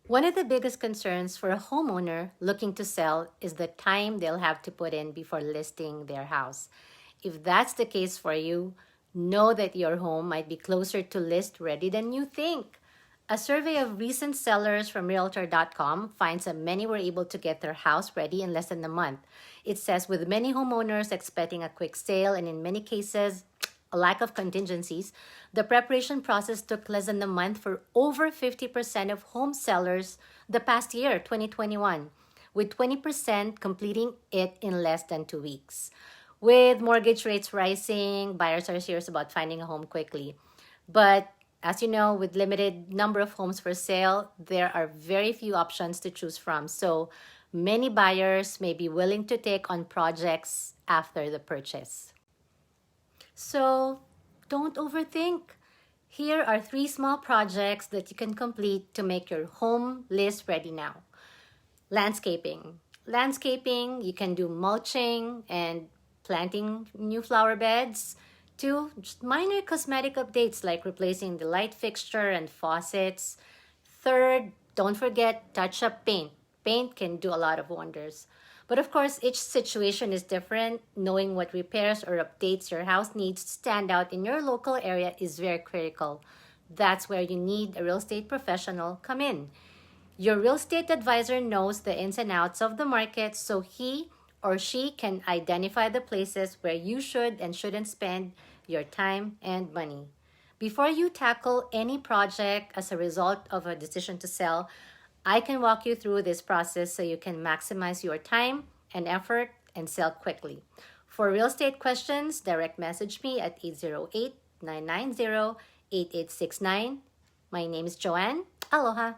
One of the biggest concerns for a homeowner looking to sell is the time they'll have to put in before listing their house. If that's the case for you, know that your home might be closer to list ready than you think. A survey of recent sellers from Realtor.com finds that many were able to get their house ready in less than a month. It says with many homeowners expecting a quick sale and in many cases, a lack of contingencies, the preparation process took less than a month for over 50% of home sellers the past year, 2021, with 20% completing it in less than 2 weeks. With mortgage rates rising, buyers are serious about finding a home quickly. But as you know, with limited number of homes for sale, there are very few options to choose from. So many buyers may be willing to take on projects after the purchase. So don't overthink. Here are 3 small projects that you can complete to make your home list ready now. Landscaping. Landscaping, you can do mulching and planting new flower beds. 2, just minor cosmetic updates like replacing the light fixture and faucets. 3rd, don't forget touch up paint. Paint can do a lot of wonders. But of course, each situation is different. Knowing what repairs or updates your house needs to stand out in your local area is very critical. That's where you need a real estate professional come in. Your real estate advisor knows the ins and outs of the market, so he or she can identify the places where you should and shouldn't spend your time and money. Before you tackle any project as a result of a decision to sell, I can walk you through this process so you can maximize your time and effort and sell quickly. For real estate questions, direct message me at 808-990-8869. My name is Joanne. Aloha.